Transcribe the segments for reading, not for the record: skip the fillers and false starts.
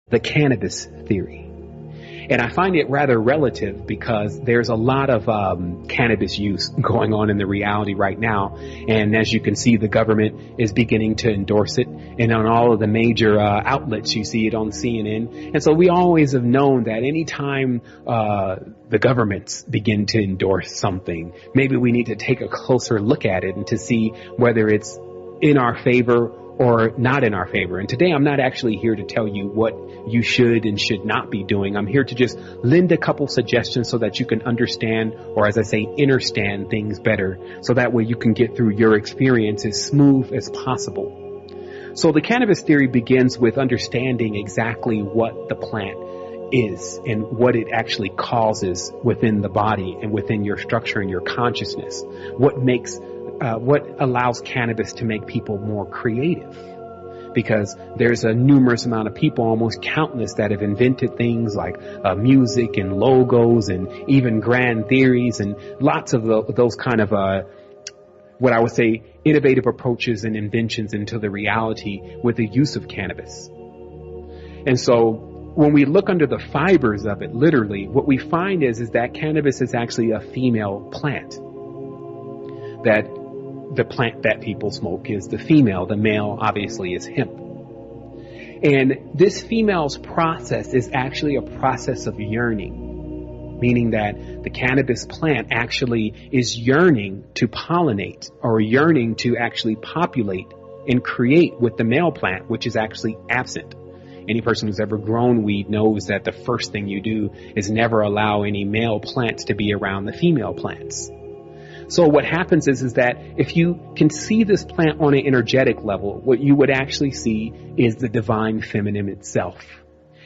the cannabis theory. And I find it rather relative because there's a lot of cannabis use going on in the reality right now. And as you can see, the government is beginning to endorse it. And on all of the major outlets, you see it on CNN. And so we always have known that anytime the governments begin to endorse something, maybe we need to take a closer look at it and to see whether it's in our favor or not in our favor. And today I'm not actually here to tell you what you should and should not be doing. I'm here to just lend a couple suggestions so that you can understand, or as I say, understand things better, so that way you can get through your experience as smooth as possible. So the cannabis theory begins with understanding exactly what the plant is and what it actually causes within the body and within your structure and your consciousness. What allows cannabis to make people more creative, because there's a numerous amount of people, almost countless, that have invented things like music and logos and even grand theories and lots of those kind of what I would say innovative approaches and inventions into the reality with the use of cannabis. And so when we look under the fibers of it, literally, what we find is that cannabis is actually a female plant. That the plant that people smoke is the female. The male, obviously, is hemp. And this female's process is actually a process of yearning, meaning that the cannabis plant actually is yearning to pollinate, or yearning to actually populate and create with the male plant, which is actually absent. Any person who's ever grown weed knows that the first thing you do is never allow any male plants to be around the female plants. So what happens is that if you can see this plant on an energetic level, what you would actually see is the divine feminine itself.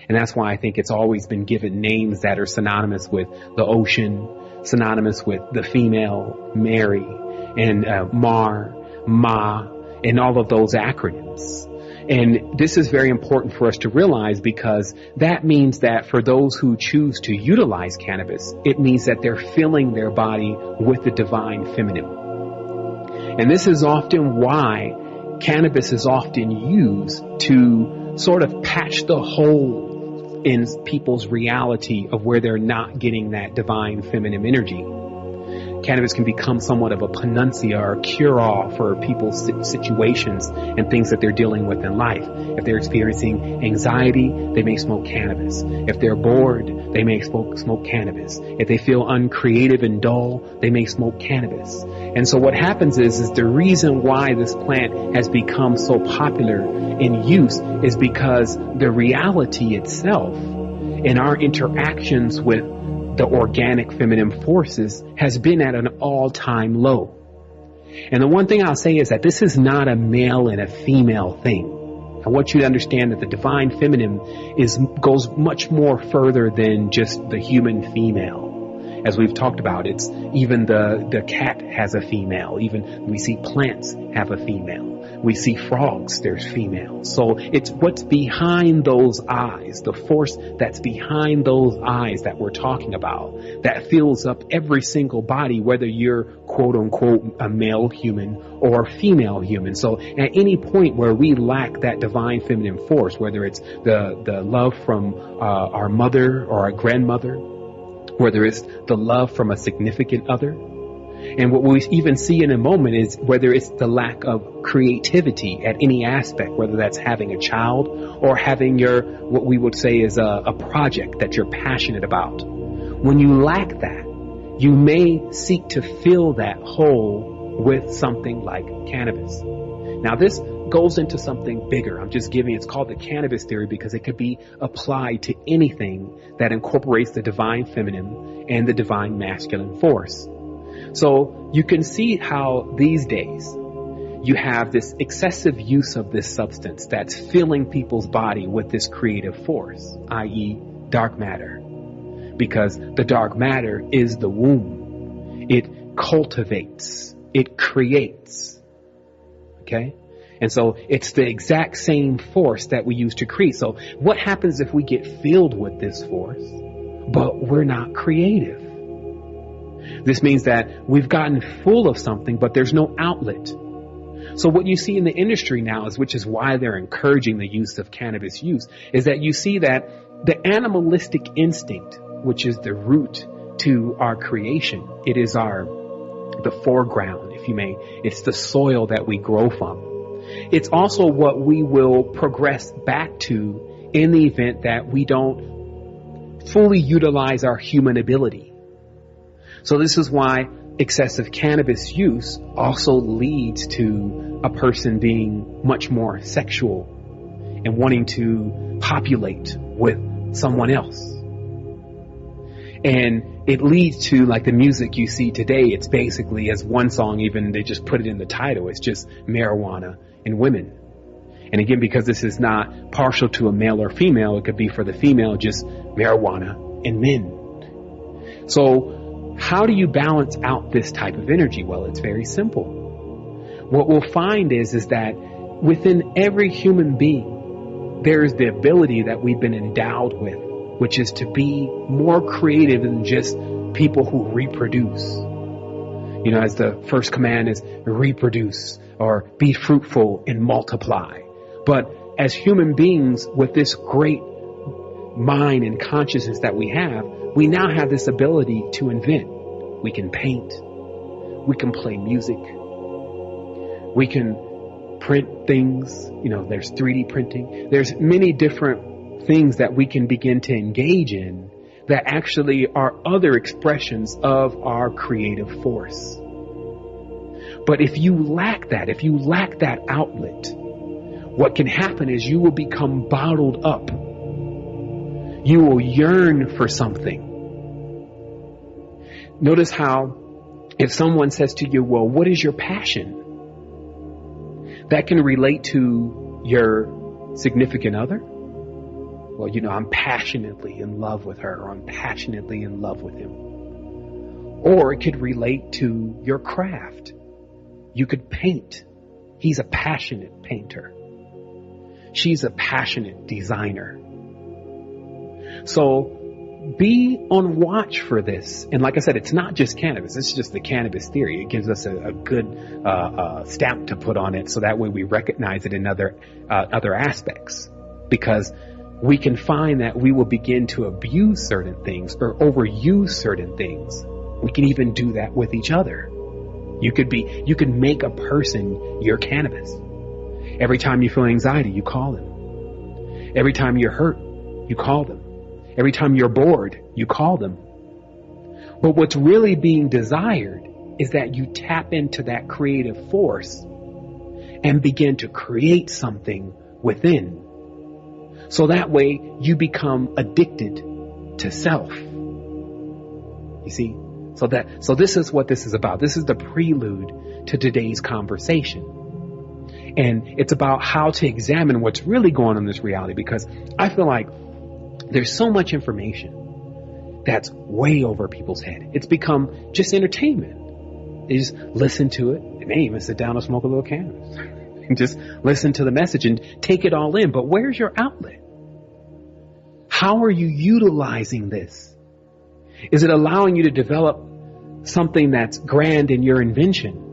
And that's why I think it's always been given names that are synonymous with the ocean, synonymous with the female, Mary, and Mar, Ma, and all of those acronyms. And this is very important for us to realize, because that means that for those who choose to utilize cannabis, it means that they're filling their body with the divine feminine. And this is often why cannabis is often used to sort of patch the hole in people's reality of where they're not getting that divine feminine energy. Cannabis can become somewhat of a panacea or cure-all for people's situations and things that they're dealing with in life. If they're experiencing anxiety, they may smoke cannabis. If they're bored, they may smoke cannabis. If they feel uncreative and dull, they may smoke cannabis. And so what happens is the reason why this plant has become so popular in use is because the reality itself and our interactions with the organic feminine forces has been at an all-time low. And the one thing I'll say is that this is not a male and a female thing. I want you to understand that the divine feminine goes much more further than just the human female. As we've talked about, it's even the cat has a female. Even we see plants have a female. We see frogs, there's female. So it's what's behind those eyes, the force that's behind those eyes that we're talking about, that fills up every single body, whether you're quote unquote a male human or a female human. So at any point where we lack that divine feminine force, whether it's the love from our mother or our grandmother, whether it's the love from a significant other, and what we even see in a moment is whether it's the lack of creativity at any aspect, whether that's having a child or having what we would say is a project that you're passionate about. When you lack that, you may seek to fill that hole with something like cannabis. Now this goes into something bigger. I'm just giving, it's called the cannabis theory because it could be applied to anything that incorporates the divine feminine and the divine masculine force. So you can see how these days you have this excessive use of this substance that's filling people's body with this creative force, i.e. dark matter. Because the dark matter is the womb. It cultivates, it creates. Okay? And so it's the exact same force that we use to create. So what happens if we get filled with this force, but we're not creative? This means that we've gotten full of something, but there's no outlet. So what you see in the industry now is, which is why they're encouraging the use of cannabis use, is that you see that the animalistic instinct, which is the root to our creation, it is the foreground, if you may. It's the soil that we grow from. It's also what we will progress back to in the event that we don't fully utilize our human ability. So this is why excessive cannabis use also leads to a person being much more sexual and wanting to populate with someone else. And it leads to, like the music you see today, it's basically, as one song, even they just put it in the title, it's just marijuana and women. And again, because this is not partial to a male or female, it could be for the female, just marijuana and men. So how do you balance out this type of energy? Well, it's very simple. What we'll find is that within every human being, there is the ability that we've been endowed with, which is to be more creative than just people who reproduce. You know, as the first command is reproduce or be fruitful and multiply. But as human beings with this great mind and consciousness that we now have this ability to invent. We can paint. We can play music. We can print things. You know, there's 3D printing. There's many different things that we can begin to engage in that actually are other expressions of our creative force. But if you lack that outlet, what can happen is you will become bottled up. You will yearn for something. Notice how if someone says to you, well, what is your passion? That can relate to your significant other. Well, you know, I'm passionately in love with her, or I'm passionately in love with him. Or it could relate to your craft. You could paint. He's a passionate painter. She's a passionate designer. So be on watch for this. And like I said, it's not just cannabis. It's just the cannabis theory. It gives us a good stamp to put on it, so that way we recognize it in other aspects. Because we can find that we will begin to abuse certain things or overuse certain things. We can even do that with each other. You could make a person your cannabis. Every time you feel anxiety, you call them. Every time you're hurt, you call them. Every time you're bored, you call them. But what's really being desired is that you tap into that creative force and begin to create something within. So that way you become addicted to self. You see? So this is what this is about. This is the prelude to today's conversation. And it's about how to examine what's really going on in this reality, because I feel like there's so much information that's way over people's head. It's become just entertainment. They just listen to it. They may even sit down and smoke a little cannabis and just listen to the message and take it all in. But where's your outlet? How are you utilizing this? Is it allowing you to develop something that's grand in your invention?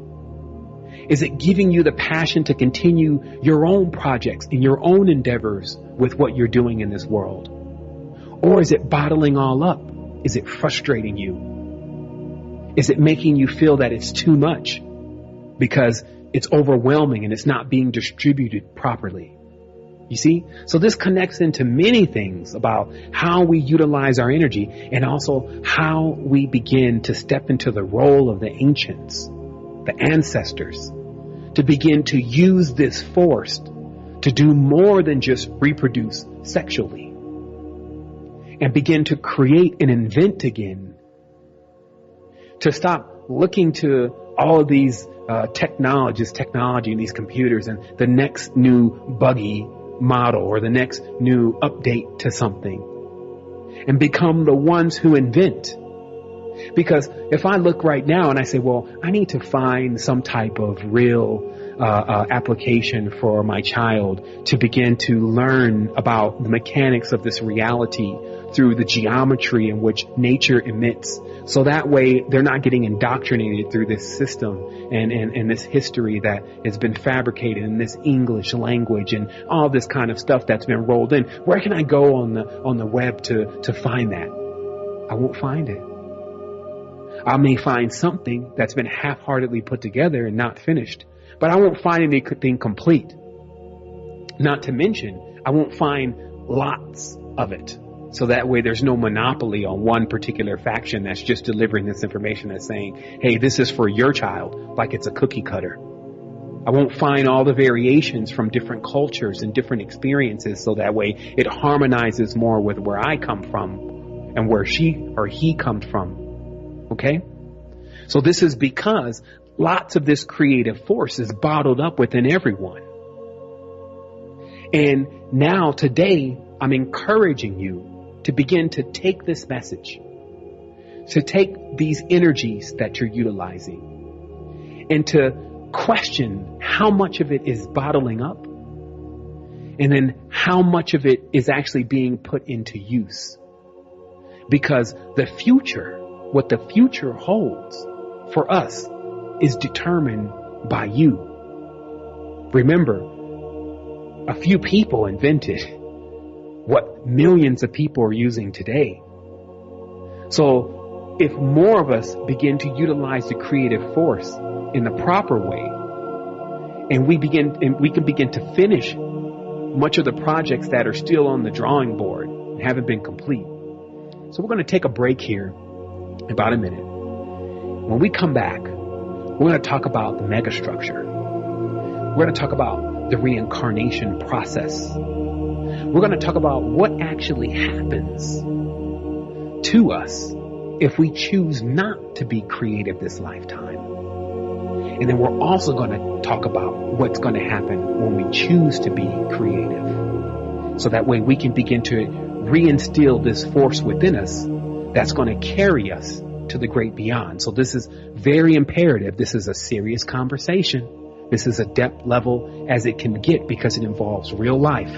Is it giving you the passion to continue your own projects and your own endeavors with what you're doing in this world? Or is it bottling all up? Is it frustrating you? Is it making you feel that it's too much because it's overwhelming and it's not being distributed properly? You see? So this connects into many things about how we utilize our energy, and also how we begin to step into the role of the ancients, the ancestors, to begin to use this force to do more than just reproduce sexually, and begin to create and invent again, to stop looking to all of these technology and these computers and the next new buggy model or the next new update to something, and become the ones who invent. Because if I look right now and I say, well, I need to find some type of real application for my child to begin to learn about the mechanics of this reality through the geometry in which nature emits. So that way they're not getting indoctrinated through this system and this history that has been fabricated in this English language and all this kind of stuff that's been rolled in. Where can I go on the web to find that? I won't find it. I may find something that's been half-heartedly put together and not finished, but I won't find anything complete. Not to mention, I won't find lots of it. So that way there's no monopoly on one particular faction that's just delivering this information that's saying, hey, this is for your child, like it's a cookie cutter. I won't find all the variations from different cultures and different experiences, so that way it harmonizes more with where I come from and where she or he comes from. Okay? So this is because lots of this creative force is bottled up within everyone. And now today, I'm encouraging you to begin to take this message, to take these energies that you're utilizing, and to question how much of it is bottling up, and then how much of it is actually being put into use. Because the future, what the future holds for us, is determined by you. Remember, a few people invented what millions of people are using today. So if more of us begin to utilize the creative force in the proper way, and we can begin to finish much of the projects that are still on the drawing board and haven't been complete. So we're going to take a break here in about a minute. When we come back, we're going to talk about the megastructure. We're going to talk about the reincarnation process. We're going to talk about what actually happens to us if we choose not to be creative this lifetime. And then we're also going to talk about what's going to happen when we choose to be creative. So that way we can begin to reinstill this force within us that's going to carry us to the great beyond. So this is very imperative. This is a serious conversation. This is a depth level as it can get, because it involves real life.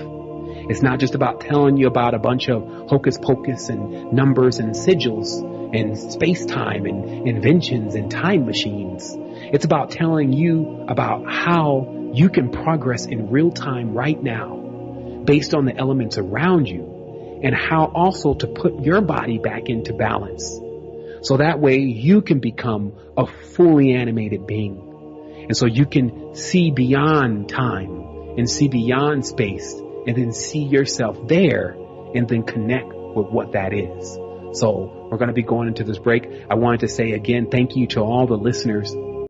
It's not just about telling you about a bunch of hocus pocus and numbers and sigils and space-time and inventions and time machines. It's about telling you about how you can progress in real time right now based on the elements around you, and how also to put your body back into balance. So that way you can become a fully animated being. And so you can see beyond time and see beyond space, and then see yourself there and then connect with what that is. So we're going to be going into this break. I wanted to say again, thank you to all the listeners